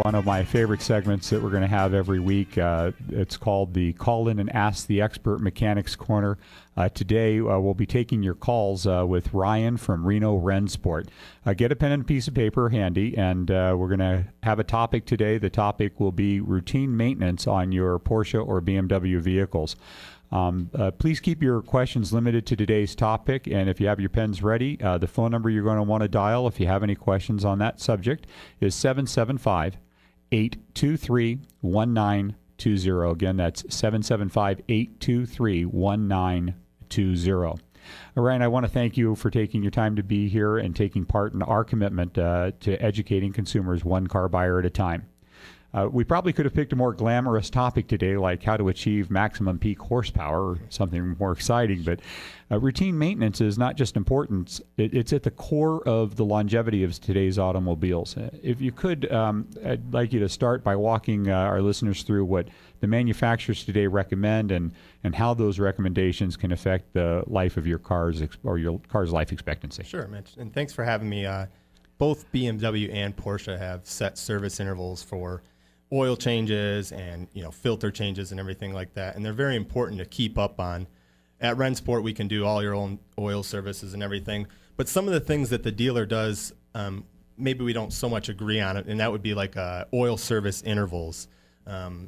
one of my favorite segments that we're going to have every week. It's called the Call In and Ask the Expert Mechanics Corner. Today, we'll be taking your calls with Ryan from Reno Rennsport. Get a pen and piece of paper handy, and we're going to have a topic today. The topic will be routine maintenance on your Porsche or BMW vehicles. Please keep your questions limited to today's topic, and if you have your pens ready, the phone number you're going to want to dial if you have any questions on that subject is 775-823-1920. Again, that's 775-823-1920. Ryan, I want to thank you for taking your time to be here and taking part in our commitment to educating consumers one car buyer at a time. We probably could have picked a more glamorous topic today, like how to achieve maximum peak horsepower or something more exciting. But routine maintenance is not just important. It's at the core of the longevity of today's automobiles. If you could, I'd like you to start by walking our listeners through what the manufacturers today recommend and how those recommendations can affect the life of your car's or your car's life expectancy. Sure, Mitch. And thanks for having me. Both BMW and Porsche have set service intervals for oil changes and filter changes and everything like that, and they're very important to keep up on. At Rennsport, we can do all your own oil services and everything, but some of the things that the dealer does, maybe we don't so much agree on it, and that would be like oil service intervals.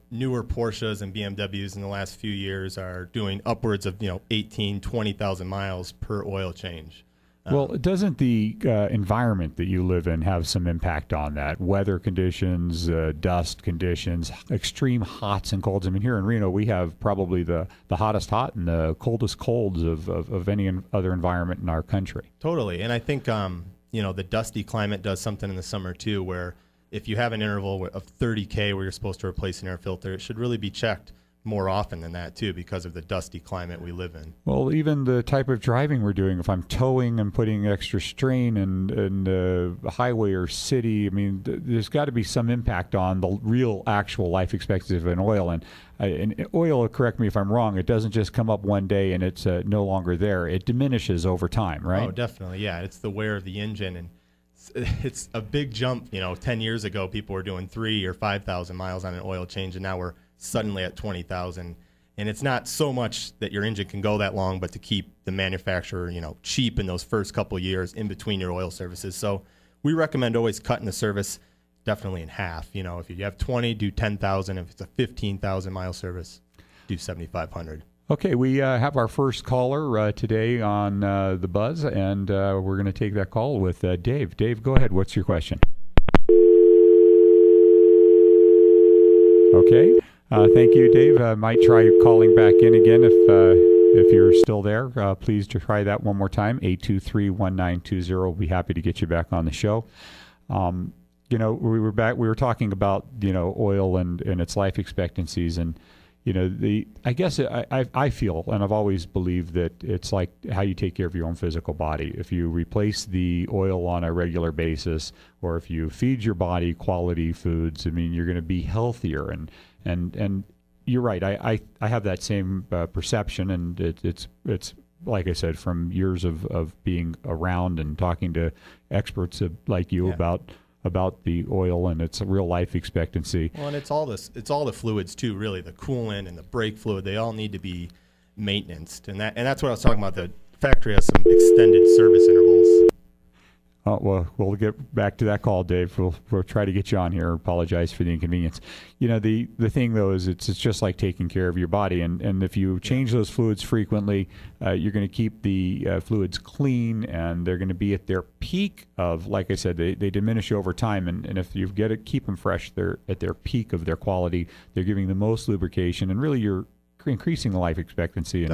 Newer Porsches and BMWs in the last few years are doing upwards of 18, 20,000 miles per oil change. Well, doesn't the environment that you live in have some impact on that? Weather conditions, dust conditions, extreme hots and colds. I mean, here in Reno, we have probably the hottest hot and the coldest colds of any other environment in our country. Totally. And I think, the dusty climate does something in the summer, too, where if you have an interval of 30K where you're supposed to replace an air filter, it should really be checked more often than that, too, because of the dusty climate we live in. Well, even the type of driving we're doing, if I'm towing and putting extra strain in a highway or city, I mean, there's got to be some impact on the real actual life expectancy of an oil. And oil, correct me if I'm wrong, it doesn't just come up one day and it's no longer there. It diminishes over time, right? Oh, definitely, yeah. It's the wear of the engine, and it's a big jump. 10 years ago, people were doing 3,000 or 5,000 miles on an oil change, and now we're suddenly at 20,000, and it's not so much that your engine can go that long, but to keep the manufacturer, cheap in those first couple of years in between your oil services. So we recommend always cutting the service definitely in half. If you have 20, do 10,000. If it's a 15,000 mile service, do 7,500. Okay, we have our first caller today on the Buzz, and we're going to take that call with Dave. Dave, go ahead. What's your question? Okay. Thank you, Dave. Might try calling back in again if you're still there. Please try that one more time, 823-1920. We'll be happy to get you back on the show. We were talking about, oil and its life expectancies, and I guess I feel, and I've always believed that it's like how you take care of your own physical body. If you replace the oil on a regular basis, or if you feed your body quality foods, I mean, you're going to be healthier. And you're right. I have that same perception, and it's like I said, from years of being around and talking to experts like you about the oil and its real life expectancy. Well, and it's all the fluids too, really. The coolant and the brake fluid, they all need to be maintained. And that's what I was talking about. The factory has some extended service intervals. Oh, well, we'll get back to that call, Dave. We'll try to get you on here. Apologize for the inconvenience. The thing, though, is it's just like taking care of your body. And if you change those fluids frequently, you're going to keep the fluids clean, and they're going to be at their peak of, like I said, they diminish over time. And if you keep them fresh, they're at their peak of their quality. They're giving the most lubrication, and really you're increasing the life expectancy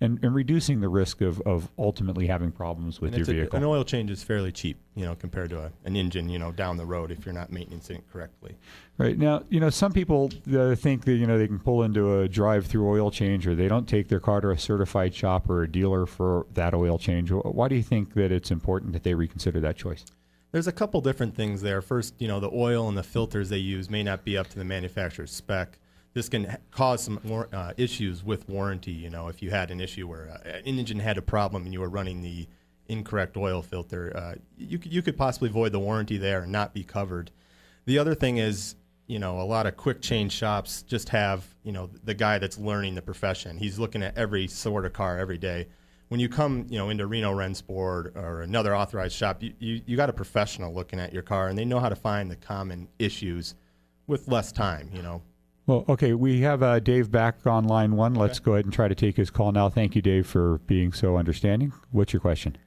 and reducing the risk of ultimately having problems with your vehicle. An oil change is fairly cheap, compared to an engine, down the road if you're not maintaining it correctly. Right. Now, some people think that, they can pull into a drive-through oil change, or they don't take their car to a certified shop or a dealer for that oil change. Why do you think that it's important that they reconsider that choice? There's a couple different things there. First, the oil and the filters they use may not be up to the manufacturer's spec. This can cause some more issues with warranty. If you had an issue where an engine had a problem and you were running the incorrect oil filter, you could possibly void the warranty there and not be covered. The other thing is, a lot of quick change shops just have, the guy that's learning the profession. He's looking at every sort of car every day. When you come, into Reno Rennsport or another authorized shop, you got a professional looking at your car, and they know how to find the common issues with less time, Well, okay, we have Dave back on line one. Let's go ahead and try to take his call now. Thank you, Dave, for being so understanding. What's your question?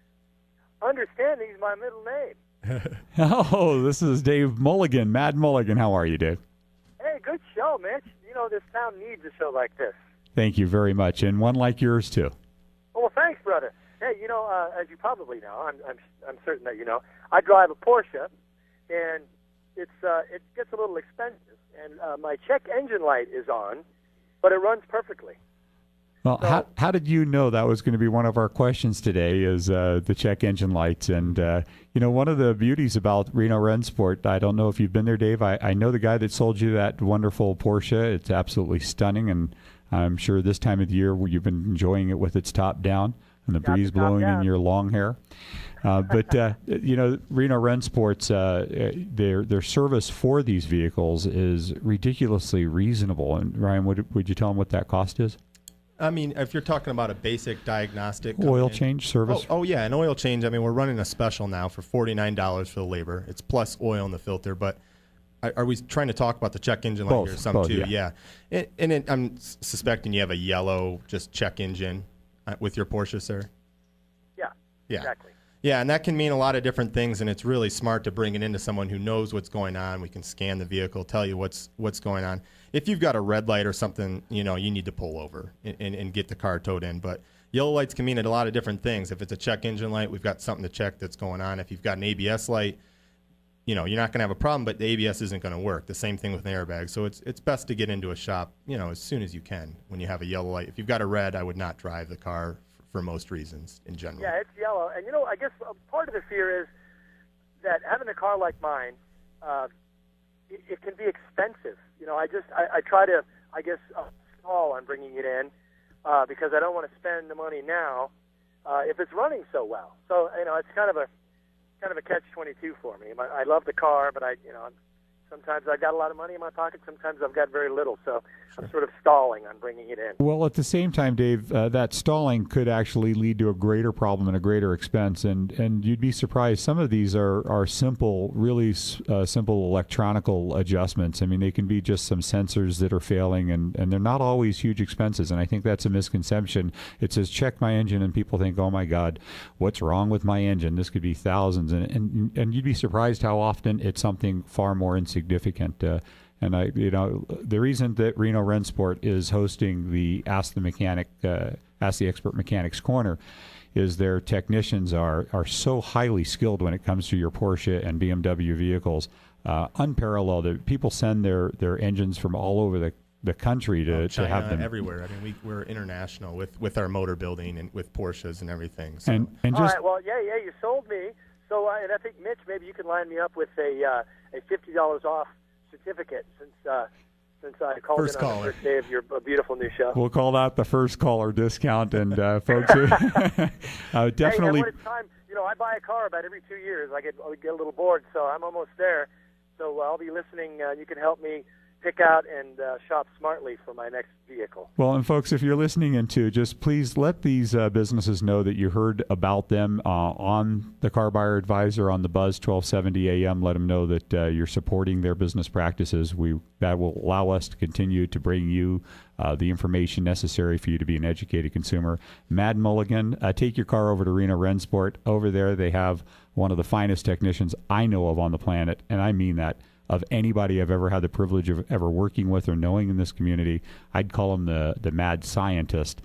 Understanding is my middle name. Oh, this is Dave Mulligan, Mad Mulligan. How are you, Dave? Hey, good show, Mitch. This town needs a show like this. Thank you very much, and one like yours, too. Well, thanks, brother. Hey, as you probably know, I'm certain that you know, I drive a Porsche, and it gets a little expensive. And my check engine light is on, but it runs perfectly. Well, So- how did you know that was going to be one of our questions today is the check engine lights? And, one of the beauties about Reno Rennsport, I don't know if you've been there, Dave. I know the guy that sold you that wonderful Porsche. It's absolutely stunning, and I'm sure this time of the year you've been enjoying it with its top down and the Got breeze the top blowing in down. your long hair. But Reno Rennsport's their service for these vehicles is ridiculously reasonable. And Ryan, would you tell them what that cost is? I mean, if you're talking about a basic diagnostic Oil coming in- change service. Oh yeah, an oil change. I mean, we're running a special now for $49 for the labor. It's plus oil in the filter. But are we trying to talk about the check engine light Both, or some both, too? yeah. I'm suspecting you have a yellow just check engine with your Porsche, sir. Yeah, Yeah. exactly. Yeah, and that can mean a lot of different things, and it's really smart to bring it into someone who knows what's going on. We can scan the vehicle, tell you what's going on. If you've got a red light or something, you need to pull over and get the car towed in. But yellow lights can mean a lot of different things. If it's a check engine light, we've got something to check that's going on. If you've got an ABS light, you're not going to have a problem, but the ABS isn't going to work. The same thing with an airbag. So it's best to get into a shop, as soon as you can when you have a yellow light. If you've got a red, I would not drive the car for most reasons in general. Yeah, it's yellow. And, I guess part of the fear is that having a car like mine, it can be expensive. I try to, stall on bringing it in because I don't want to spend the money now if it's running so well. So, it's kind of a catch-22 for me. I love the car, but sometimes I've got a lot of money in my pocket. Sometimes I've got very little. So I'm sort of stalling on bringing it in. Well, at the same time, Dave, that stalling could actually lead to a greater problem and a greater expense. And you'd be surprised. Some of these are simple, really simple electronical adjustments. I mean, they can be just some sensors that are failing, and they're not always huge expenses. And I think that's a misconception. It says, check my engine, and people think, oh, my God, what's wrong with my engine? This could be thousands. And you'd be surprised how often it's something far more insignificant. And the reason that Reno Rennsport is hosting the Ask the Expert Mechanics Corner is their technicians are so highly skilled when it comes to your Porsche and BMW vehicles, unparalleled. People send their engines from all over the country to China, have them everywhere. I mean, we're international with our motor building and with Porsches and everything. So. and All just right, well, yeah, you sold me. So, and I think, Mitch, maybe you can line me up with a $50 off certificate since I called First in on caller. the first day of your beautiful new show. we'll call that the first caller discount. And folks, Hey, and definitely. when it's time, I buy a car about every 2 years. I get a little bored, so I'm almost there. So I'll be listening. You can help me pick out and shop smartly for my next vehicle. Well, and folks, if you're listening in too, just please let these businesses know that you heard about them on the CarBuyer Advisor on the Buzz 1270 AM. Let them know that you're supporting their business practices. That will allow us to continue to bring you the information necessary for you to be an educated consumer. Mad Mulligan, take your car over to Reno Rennsport. Over there, they have one of the finest technicians I know of on the planet, and I mean that. Of anybody I've ever had the privilege of ever working with or knowing in this community. I'd call him the mad scientist,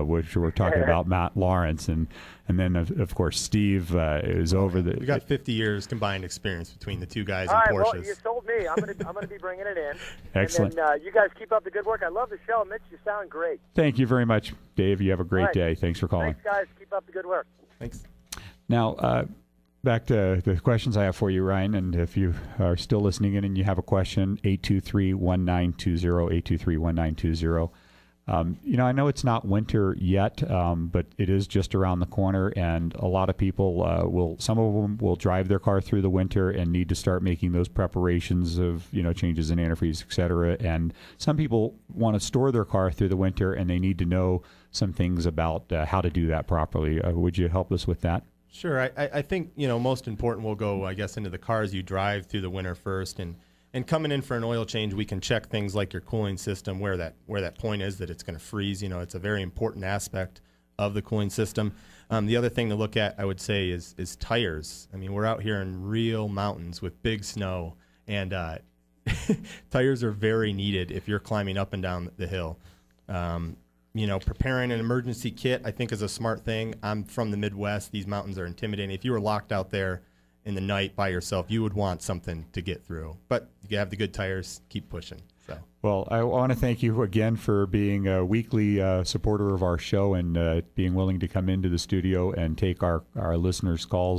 which we're talking about Matt Lawrence. And then, of course, Steve is over the... We got 50 years combined experience between the two guys All in right, Porsches. well, you sold me. I'm gonna be bringing it in. Excellent. And then you guys keep up the good work. I love the show, Mitch. You sound great. Thank you very much, Dave. You have a great All right. day. Thanks for calling. Thanks, guys. Keep up the good work. Thanks. Now, back to the questions I have for you, Ryan. And if you are still listening in and you have a question, 823-1920, 823-1920. I know it's not winter yet, but it is just around the corner, and a lot of people some of them will drive their car through the winter and need to start making those preparations of, changes in antifreeze, et cetera. And some people want to store their car through the winter, and they need to know some things about how to do that properly. Would you help us with that? Sure. I think, most important, we'll go, I guess, into the cars you drive through the winter first. And coming in for an oil change, we can check things like your cooling system, where that point is that it's going to freeze. It's a very important aspect of the cooling system. The other thing to look at, I would say, is tires. I mean, we're out here in real mountains with big snow, and tires are very needed if you're climbing up and down the hill. Preparing an emergency kit, I think, is a smart thing. I'm from the Midwest. These mountains are intimidating. If you were locked out there in the night by yourself, you would want something to get through. But you have the good tires, keep pushing. So. Well, I want to thank you again for being a weekly supporter of our show and being willing to come into the studio and take our listeners' calls.